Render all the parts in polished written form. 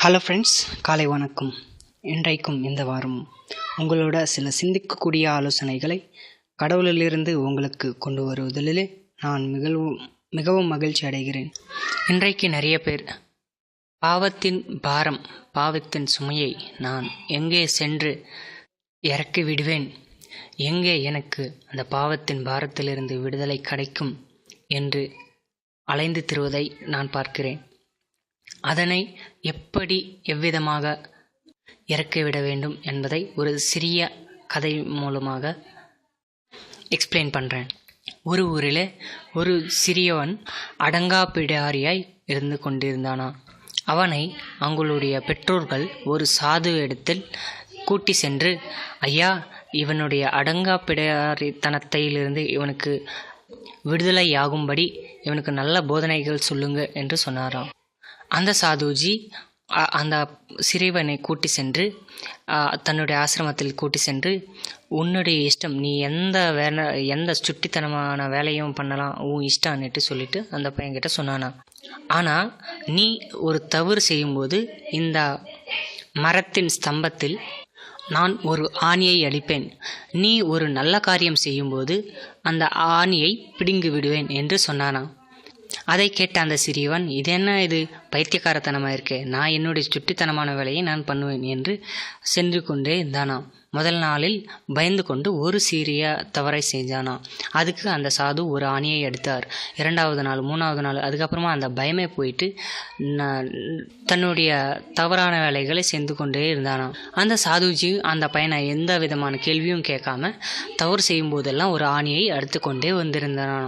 Hello friends, காலை வணக்கம். இன்றைக்கும் இந்த வாரம் உங்களோட சில சிந்திக்கக்கூடிய ஆலோசனைகளை கடவுளிலிருந்து உங்களுக்கு கொண்டு வருவதிலே நான் மிகவும் மகிழ்ச்சி அடைகிறேன். இன்றைக்கு நிறைய பேர் பாவத்தின் பாரம், பாவத்தின் சுமையை நான் எங்கே சென்று இறக்கி விடுவேன், எங்கே எனக்கு அந்த பாவத்தின் பாரத்திலிருந்து விடுதலை கிடைக்கும் என்று அலைந்து திரிவதை நான் பார்க்கிறேன். அதனை எப்படி எவ்விதமாக இறக்கிவிட வேண்டும் என்பதை ஒரு சிறிய கதை மூலமாக எக்ஸ்பிளைன் பண்ணுறேன். ஒரு ஊரில் ஒரு சிறியவன் அடங்காப்பிடாரியாய் இருந்து கொண்டிருந்தானா. அவனை அவங்களுடைய பெற்றோர்கள் ஒரு சாது இடத்தில் கூட்டி சென்று, ஐயா, இவனுடைய அடங்காப்பிடாரித்தனத்திலிருந்து இவனுக்கு விடுதலையாகும்படி இவனுக்கு நல்ல போதனைகள் சொல்லுங்க என்று சொன்னாராம். அந்த சாதுஜி அந்த சிறுவனை கூட்டி சென்று தன்னுடைய ஆசிரமத்தில் கூட்டி சென்று, உன்னுடைய இஷ்டம், நீ எந்த சுட்டித்தனமான வேலையும் பண்ணலாம், உன் இஷ்டம்னுட்டு சொல்லிட்டு அந்த பையன்கிட்ட சொன்னானா. ஆனால் நீ ஒரு தவறு செய்யும்போது இந்த மரத்தின் ஸ்தம்பத்தில் நான் ஒரு ஆணியை அடிப்பேன், நீ ஒரு நல்ல காரியம் செய்யும்போது அந்த ஆணியை பிடுங்கி விடுவேன் என்று சொன்னானா. அதை கேட்ட அந்த சிறியவன், இது என்ன, இது பைத்தியக்காரத்தனமாக இருக்கே, நான் என்னுடைய சுட்டித்தனமான வேலையை நான் பண்ணுவேன் என்று சென்று கொண்டே இருந்தானாம். முதல் நாளில் பயந்து கொண்டு ஒரு சிறிய தவறை செஞ்சானா. அதுக்கு அந்த சாது ஒரு ஆணியை எடுத்தார். 2வது நாள், 3வது நாள், அதுக்கப்புறமா அந்த பயமே போயிட்டு தன்னுடைய தவறான வேலைகளை செய்து கொண்டே இருந்தானா. அந்த சாதுஜி அந்த பையனை எந்த விதமான கேள்வியும் கேட்காம தவறு செய்யும் போதெல்லாம் ஒரு ஆணியை எடுத்து கொண்டே வந்திருந்தானா.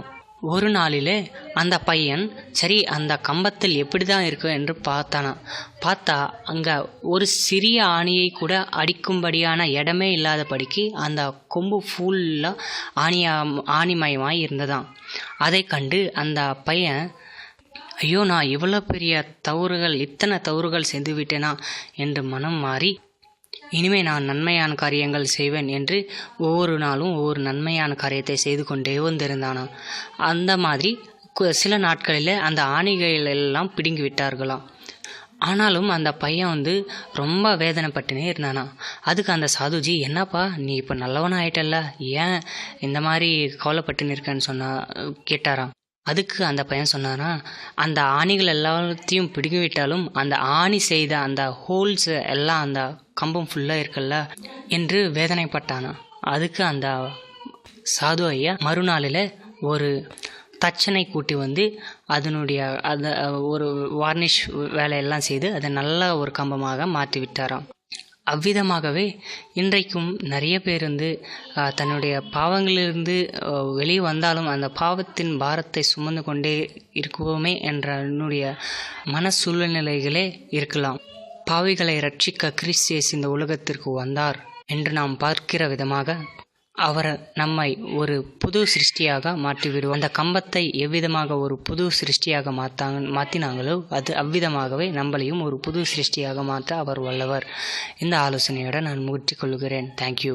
ஒரு நாளிலே அந்த பையன் சரி அந்த கம்பத்தில் எப்படி தான் இருக்கு என்று பார்த்தா அங்கே ஒரு சிறிய ஆணியை கூட அடிக்கும்படியான இடமே இல்லாதபடிக்கு அந்த கொம்பு ஃபுல்லாக ஆணிமயமாய் இருந்ததாம். அதை கண்டு அந்த பையன், ஐயோ, நான் இவ்வளோ பெரிய இத்தனை தவறுகள் செய்து விட்டேனா என்று மனம் மாறி, இனிமே நான் நன்மையான காரியங்கள் செய்வேன் என்று ஒவ்வொரு நாளும் ஒவ்வொரு நன்மையான காரியத்தை செய்து கொண்டே வந்திருந்தானா. அந்த மாதிரி சில நாட்களில் அந்த ஆணிகள் எல்லாம் பிடுங்கி விட்டார்களாம். ஆனாலும் அந்த பையன் ரொம்ப வேதனைப்பட்டுனே இருந்தானா. அதுக்கு அந்த சாதுஜி, என்னப்பா நீ இப்போ நல்லவனா ஆயிட்டல்ல, ஏன் இந்த மாதிரி கவலைப்பட்டுன்னு இருக்கேன்னு கேட்டாராம். அதுக்கு அந்த பையன் சொன்னானா, அந்த ஆணிகள் எல்லாத்தையும் பிடுங்கி விட்டாலும் அந்த ஆணி செய்த அந்த ஹோல்ஸ் எல்லாம் அந்த கம்பம் ஃபுல்லாக இருக்குல்ல என்று வேதனைப்பட்டானா. அதுக்கு அந்த சாது ஐயா மறுநாளில் ஒரு தச்சனை கூட்டி அதனுடைய ஒரு வார்னிஷ் வேலையெல்லாம் செய்து அதை நல்ல ஒரு கம்பமாக மாற்றி விட்டாராம். அவ்விதமாகவே இன்றைக்கும் நிறைய பேர் தன்னுடைய பாவங்களிலிருந்து வெளியே வந்தாலும் அந்த பாவத்தின் பாரத்தை சுமந்து கொண்டே இருக்குவோமே என்ற என்னுடைய மன சூழ்நிலைகளே இருக்கலாம். பாவிகளை ரட்சிக்க கிறிஸ்து இயேசு இந்த உலகத்திற்கு வந்தார் என்று நாம் பார்க்கிற விதமாக அவர் நம்மை ஒரு புது சிருஷ்டியாக மாற்றிவிடுவார். அந்த கம்பத்தை எவ்விதமாக ஒரு புது சிருஷ்டியாக மாற்றினாங்களோ அது அவ்விதமாகவே நம்மளையும் ஒரு புது சிருஷ்டியாக மாற்ற அவர் வல்லவர். இந்த ஆலோசனையோடு நான் முடித்துக் கொள்கிறேன். தேங்க்யூ.